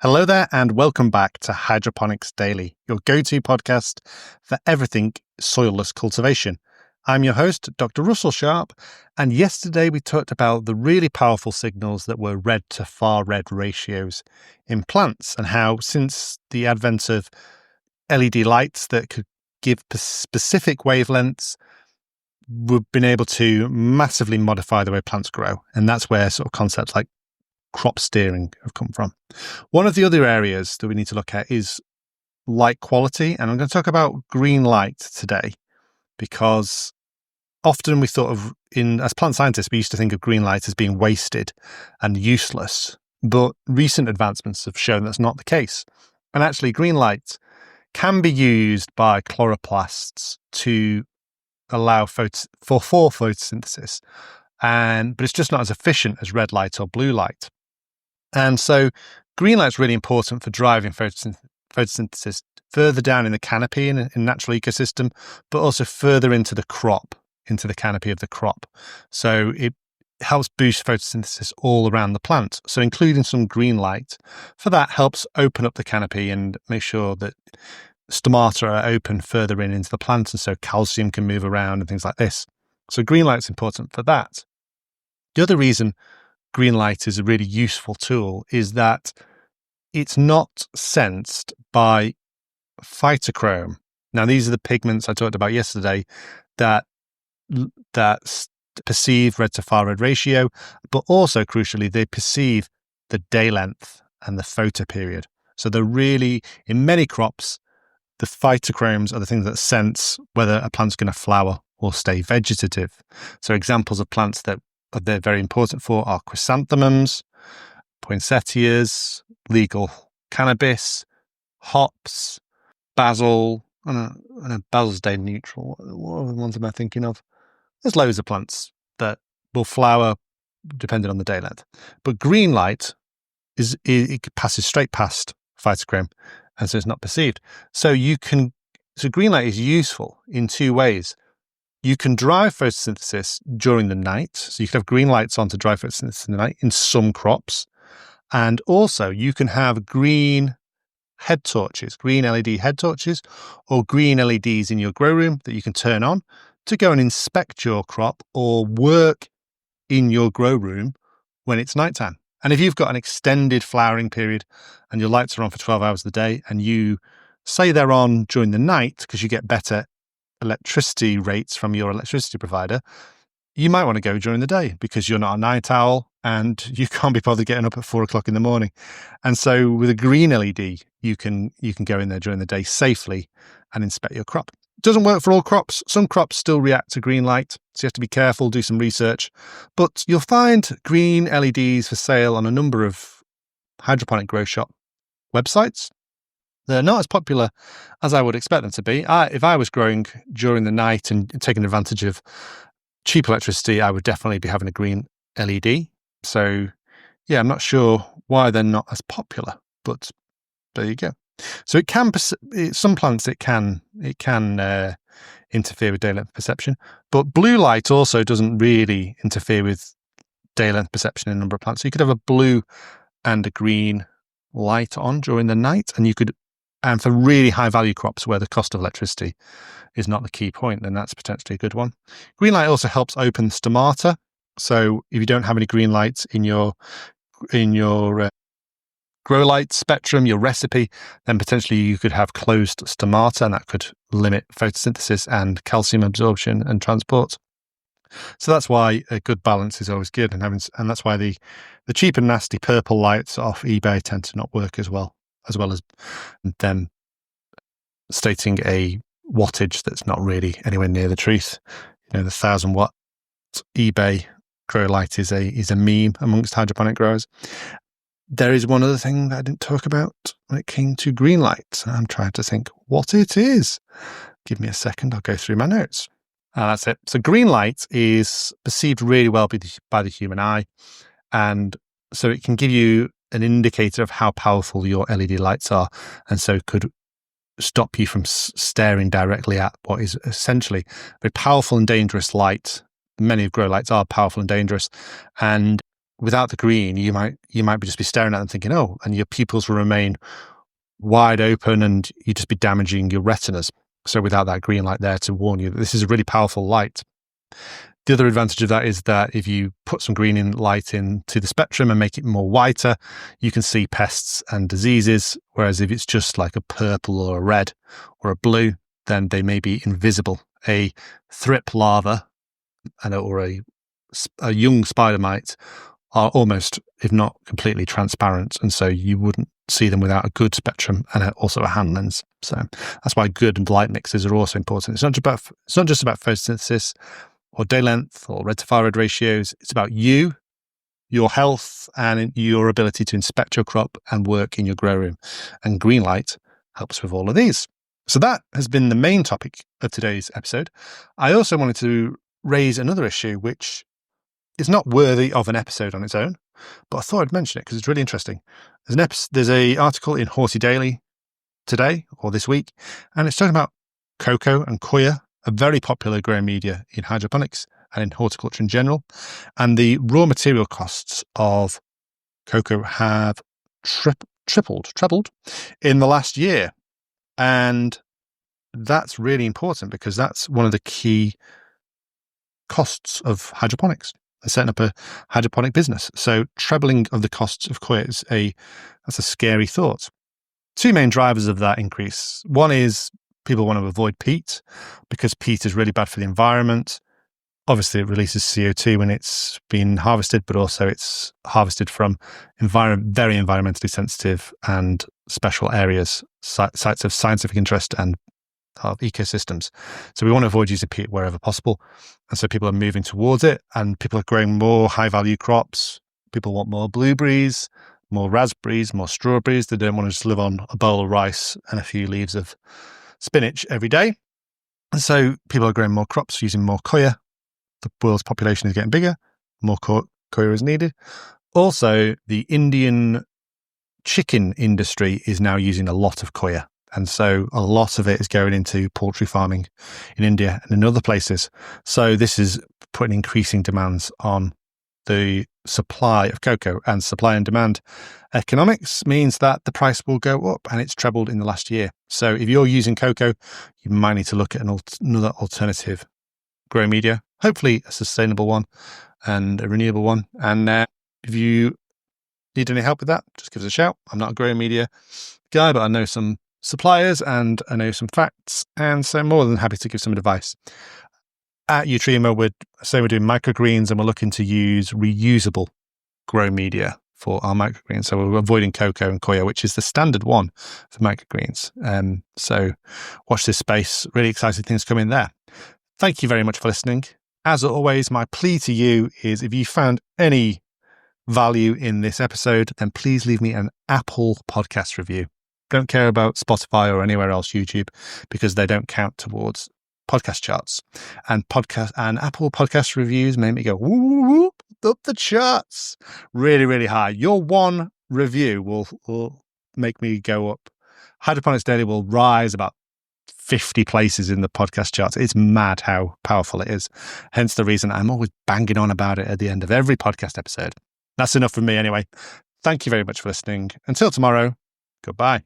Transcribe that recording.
Hello there, and welcome back to Hydroponics Daily, your go-to podcast for everything soilless cultivation. I'm your host, Dr. Russell Sharp, and yesterday we talked about the really powerful signals that were red to far red ratios in plants and how since the advent of LED lights that could give specific wavelengths, we've been able to massively modify the way plants grow. And that's where sort of concepts like crop steering have come from. One of the other areas that we need to look at is light quality, and I'm going to talk about green light today because often we thought of, as plant scientists, we used to think of green light as being wasted and useless, but recent advancements have shown that's not the case. And actually, green light can be used by chloroplasts to allow for photosynthesis, but it's just not as efficient as red light or blue light. And so green light is really important for driving photosynthesis further down in the canopy in a natural ecosystem, but also further into the crop, into the canopy of the crop. So it helps boost photosynthesis all around the plant. So including some green light for that helps open up the canopy and make sure that stomata are open further into the plant, and so calcium can move around and things like this. So green light's important for that. The other reason green light is a really useful tool is that it's not sensed by phytochrome. Now, these are the pigments I talked about yesterday that perceive red to far red ratio, but also crucially, they perceive the day length and the photoperiod. So they're really, in many crops, the phytochromes are the things that sense whether a plant's going to flower or stay vegetative. So examples of plants that they're very important for are chrysanthemums, poinsettias, legal cannabis, hops, basil. I know basil's day neutral. What other ones am I thinking of? There's loads of plants that will flower depending on the day length. But green light it passes straight past phytochrome, and so it's not perceived. So green light is useful in two ways. You can drive photosynthesis during the night. So you can have green lights on to drive photosynthesis in the night in some crops. And also you can have green head torches, green LED head torches, or green LEDs in your grow room that you can turn on to go and inspect your crop or work in your grow room when it's nighttime. And if you've got an extended flowering period and your lights are on for 12 hours a day and you say they're on during the night because you get better electricity rates from your electricity provider, you might want to go during the day because you're not a night owl and you can't be bothered getting up at 4 o'clock in the morning. And so with a green LED, you can go in there during the day safely and inspect your crop. It doesn't work for all crops. Some crops still react to green light, so you have to be careful, do some research. But you'll find green LEDs for sale on a number of hydroponic grow shop websites. They're not as popular as I would expect them to be. If I was growing during the night and taking advantage of cheap electricity, I would definitely be having a green LED. So, yeah, I'm not sure why they're not as popular, but there you go. So some plants it can interfere with day length perception, but blue light also doesn't really interfere with day length perception in a number of plants. So you could have a blue and a green light on during the night, and for really high value crops where the cost of electricity is not the key point, then that's potentially a good one. Green light also helps open stomata. So if you don't have any green lights in your grow light spectrum, your recipe, then potentially you could have closed stomata, and that could limit photosynthesis and calcium absorption and transport. So that's why a good balance is always good, and that's why the cheap and nasty purple lights off eBay tend to not work as well as them stating a wattage that's not really anywhere near the truth. The 1,000 watt eBay grow light is a meme amongst hydroponic growers. There is one other thing that I didn't talk about when it came to green light. I'm trying to think what it is. Give me a second. I'll go through my notes. That's it. So green light is perceived really well by the human eye. And so it can give you an indicator of how powerful your LED lights are. And so could stop you from staring directly at what is essentially a very powerful and dangerous light. Many of grow lights are powerful and dangerous. And without the green, you might just be staring at them thinking, oh, and your pupils will remain wide open and you'd just be damaging your retinas. So without that green light there to warn you that this is a really powerful light. The other advantage of that is that if you put some green light into the spectrum and make it more whiter, you can see pests and diseases. Whereas if it's just like a purple or a red or a blue, then they may be invisible. A thrip larva or a young spider mite are almost, if not completely, transparent, and so you wouldn't see them without a good spectrum and also a hand lens. So that's why good light mixes are also important. It's not just about photosynthesis or day length or red to far red ratios. It's about you, your health, and your ability to inspect your crop and work in your grow room. And green light helps with all of these. So that has been the main topic of today's episode. I also wanted to raise another issue which is not worthy of an episode on its own, but I thought I'd mention it because it's really interesting. There's an article in Horsey Daily today or this week, and it's talking about cocoa and coir, a very popular growing media in hydroponics and in horticulture in general. And the raw material costs of cocoa have trebled in the last year. And that's really important because that's one of the key costs of hydroponics. Setting up a hydroponic business. So trebling of the costs of coir is that's a scary thought. Two main drivers of that increase. One is people want to avoid peat because peat is really bad for the environment. Obviously, it releases CO2 when it's been harvested, but also it's harvested from very environmentally sensitive and special areas, sites of scientific interest and of ecosystems. So we want to avoid using peat wherever possible. And so people are moving towards it, and people are growing more high value crops. People want more blueberries, more raspberries, more strawberries. They don't want to just live on a bowl of rice and a few leaves of spinach every day. And so people are growing more crops using more coir. The world's population is getting bigger. More coir is needed. Also, the Indian chicken industry is now using a lot of coir. And so a lot of it is going into poultry farming in India and in other places. So this is putting increasing demands on the supply of cocoa, and supply and demand economics means that the price will go up, and it's trebled in the last year. So if you're using cocoa, you might need to look at another alternative grow media, hopefully a sustainable one and a renewable one. And if you need any help with that, just give us a shout. I'm not a grow media guy, but I know some suppliers and I know some facts, and so I'm more than happy to give some advice. At Utrema, we're doing microgreens, and we're looking to use reusable grow media for our microgreens. So we're avoiding cocoa and coir, which is the standard one for microgreens. So watch this space. Really exciting things coming there. Thank you very much for listening. As always, my plea to you is if you found any value in this episode, then please leave me an Apple podcast review. Don't care about Spotify or anywhere else, YouTube, because they don't count towards podcast charts. And Apple podcast reviews make me go whoop, up the charts really, really high. Your one review will make me go up. Hydroponics Daily will rise about 50 places in the podcast charts. It's mad how powerful it is. Hence the reason I'm always banging on about it at the end of every podcast episode. That's enough from me anyway. Thank you very much for listening. Until tomorrow, goodbye.